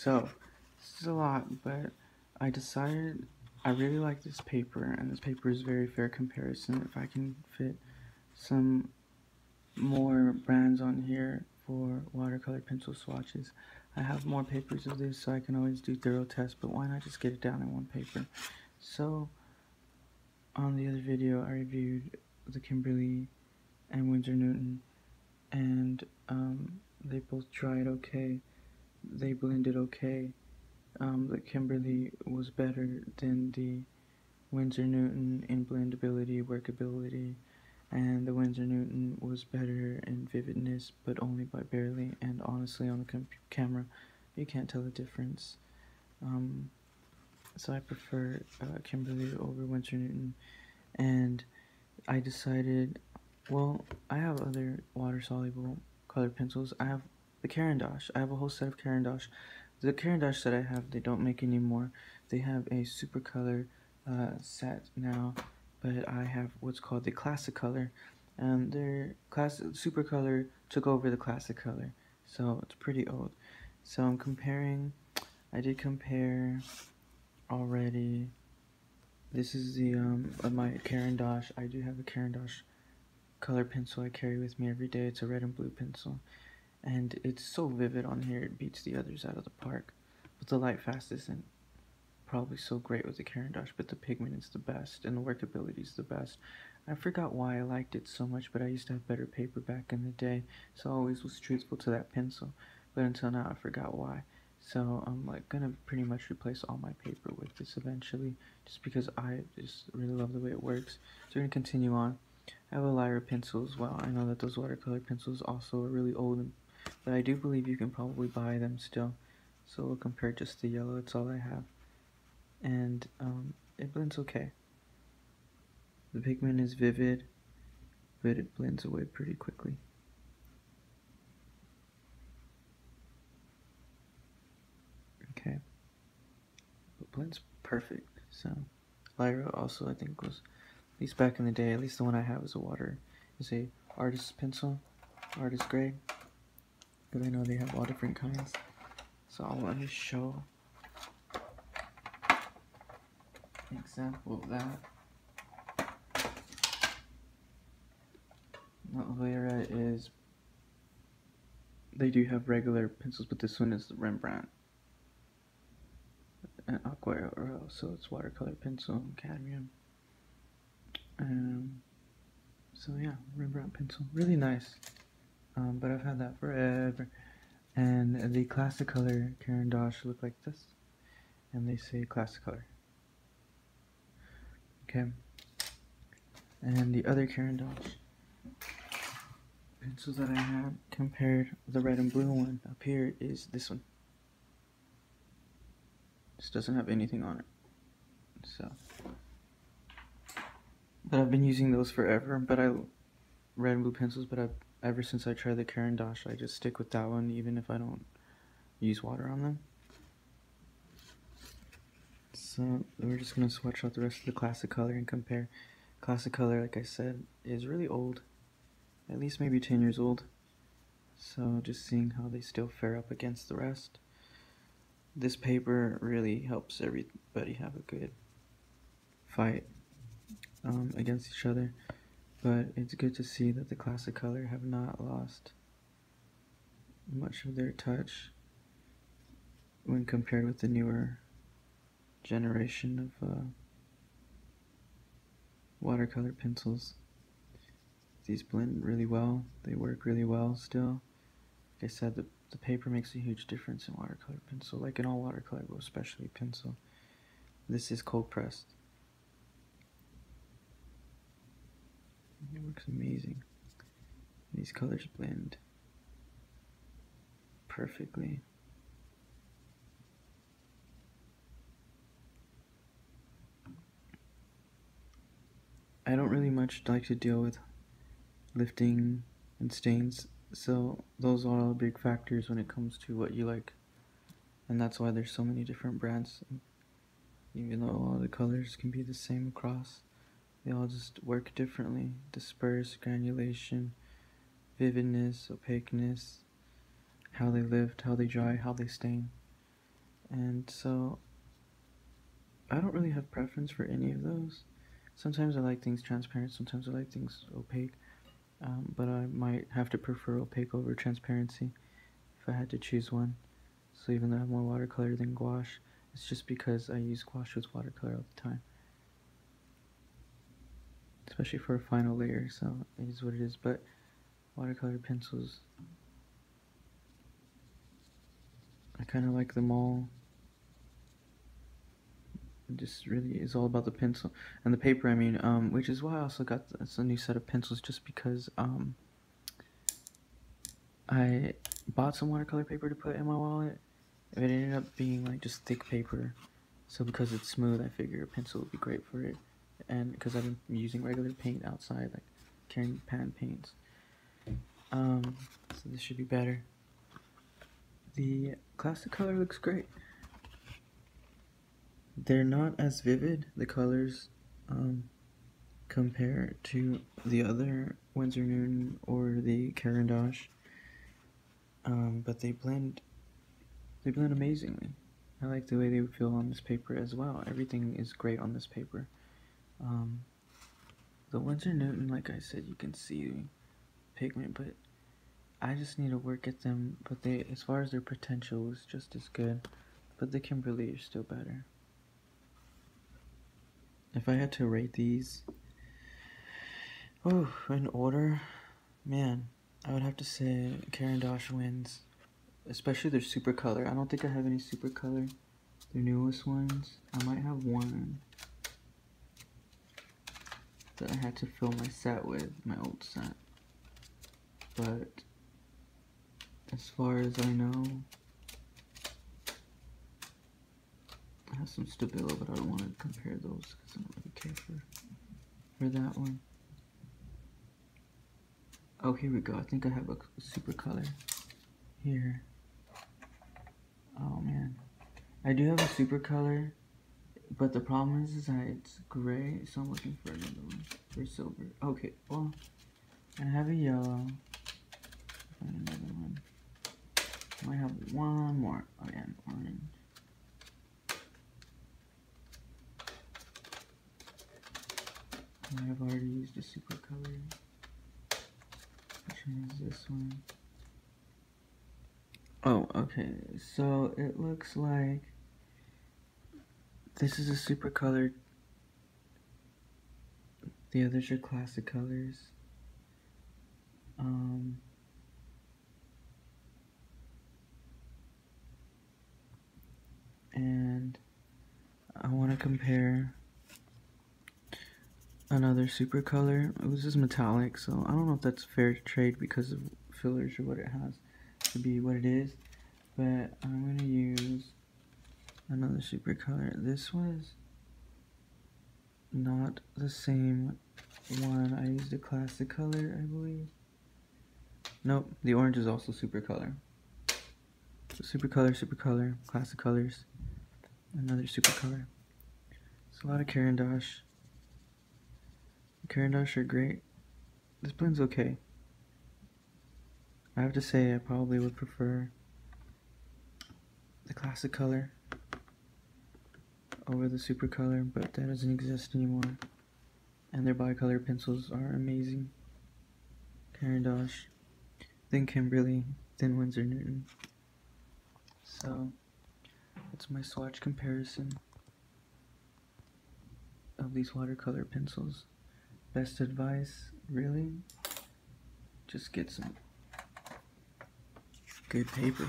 So, this is a lot, but I decided I really like this paper, and this paper is very fair comparison. If I can fit some more brands on here for watercolor pencil swatches, I have more papers of this, so I can always do thorough tests, but why not just get it down in one paper? So, on the other video, I reviewed the Kimberly and Winsor Newton, and they both dried okay. They blended okay. The Kimberly was better than the Winsor Newton in blendability, workability, and the Winsor Newton was better in vividness, but only by barely, and honestly on the camera, you can't tell the difference. So I prefer Kimberly over Winsor Newton, and I decided, well, I have other water-soluble colored pencils. I have the Caran D'ache. I have a whole set of Caran D'ache. The Caran D'ache that I have, they don't make anymore. They have a Supra set now, but I have what's called the Classicolor, and their Supra took over the Classicolor, so it's pretty old. So I'm comparing. I did compare already. This is the my Caran D'ache. I do have a Caran D'ache color pencil I carry with me every day. It's a red and blue pencil, and it's so vivid on here it beats the others out of the park. But the light fast isn't probably so great with the Caran D'ache, but the pigment is the best and the workability is the best. I forgot why I liked it so much, but I used to have better paper back in the day, so I always was truthful to that pencil, but until now I forgot why. So I'm like gonna pretty much replace all my paper with this eventually, just because I just really love the way it works. So we're gonna continue on. I have a Lyra pencil as well. I know that those watercolor pencils also are really old, but I do believe you can probably buy them still. So we'll compare just the yellow, it's all I have. And it blends okay. The pigment is vivid, but it blends away pretty quickly. Okay. It blends perfect. So Lyra also I think was, at least back in the day, at least the one I have is a artist pencil, artist grade. But I know they have all different kinds. So I'll let me show an example of that. Lyra is, they do have regular pencils, but this one is the Rembrandt and Aquarelle, so it's watercolor pencil, cadmium. So yeah, Rembrandt pencil, really nice. But I've had that forever. And the Classicolor Caran D'ache look like this, and they say Classicolor. Okay. And the other Caran D'ache pencils that I have compared the red and blue one up here is this one. This doesn't have anything on it. So, but I've been using those forever. But red and blue pencils. But ever since I tried the Caran D'ache, I just stick with that one, even if I don't use water on them. So we're just gonna swatch out the rest of the Classicolor and compare. Classicolor, like I said, is really old, at least maybe 10 years old. So just seeing how they still fare up against the rest. This paper really helps everybody have a good fight against each other, but it's good to see that the Classicolor have not lost much of their touch when compared with the newer generation of watercolor pencils. These blend really well, they work really well still. Like I said, the paper makes a huge difference in watercolor pencil, like in all watercolor, but especially pencil. This is cold pressed. It works amazing. These colors blend perfectly. I don't really much like to deal with lifting and stains, so those are all big factors when it comes to what you like, and that's why there's so many different brands. Even though all the colors can be the same across, they all just work differently. Disperse, granulation, vividness, opaqueness, how they lift, how they dry, how they stain. And so I don't really have preference for any of those. Sometimes I like things transparent, sometimes I like things opaque, but I might have to prefer opaque over transparency if I had to choose one. So even though I have more watercolor than gouache, it's just because I use gouache with watercolor all the time, especially for a final layer, so it is what it is. But watercolor pencils, I kind of like them all. It just really is all about the pencil and the paper, I mean, which is why I also got a new set of pencils, just because I bought some watercolor paper to put in my wallet. It ended up being like just thick paper, so because it's smooth, I figure a pencil would be great for it. And because I've been using regular paint outside, like carrying pan paints, so this should be better. The Classicolor looks great. They're not as vivid, the colors, compared to the other Winsor Newton or the Caran D'ache, but they blend amazingly. I like the way they feel on this paper as well. Everything is great on this paper. The Winsor Newton, like I said, you can see pigment, but I just need to work at them. But they, as far as their potential, is just as good. But the Kimberly are still better. If I had to rate these, in order, man, I would have to say Caran D'ache wins. Especially their Supra color. I don't think I have any Supra color. Their newest ones. I might have one that I had to fill my set with, my old set. But as far as I know, I have some Stabilo, but I don't want to compare those because I don't really care for that one. Oh, here we go. I think I have a Supra color here. Oh man, I do have a Supra color, but the problem is that it's gray, so I'm looking for another one for silver. Okay, well, I have a yellow. Find another one. I might have one more. Oh yeah, an orange. I have already used a Supra color. Which one is this one? Oh, okay, so it looks like this is a Supra color. The others are Classicolors. And I want to compare another Supra color. It was just metallic, so I don't know if that's fair to trade because of fillers or what it has to be what it is, but I'm gonna use another Supra color. This was not the same one. I used a Classicolor, I believe. Nope, the orange is also Supra color. So Supra color, Classicolors, another Supra color. It's a lot of Caran D'ache. Caran D'ache are great. This blend's okay. I have to say I probably would prefer the Classicolor over the Supra color, but that doesn't exist anymore. And their bicolor pencils are amazing. Caran D'ache, then Kimberly, then Winsor Newton. So that's my swatch comparison of these watercolor pencils. Best advice, really, just get some good paper.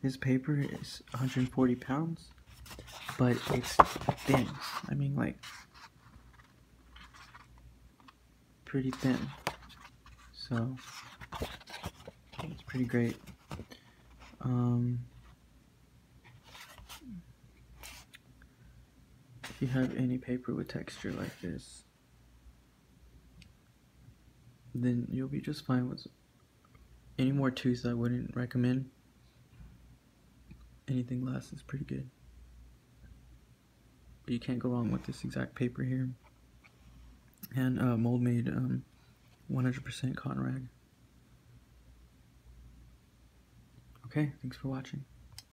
This paper is 140 pounds, but it's thin. I mean, like, pretty thin. So, it's pretty great. If you have any paper with texture like this, then you'll be just fine with any more tooth. I wouldn't recommend. Anything less is pretty good. But you can't go wrong with this exact paper here. And mold made 100% cotton rag. Okay, thanks for watching.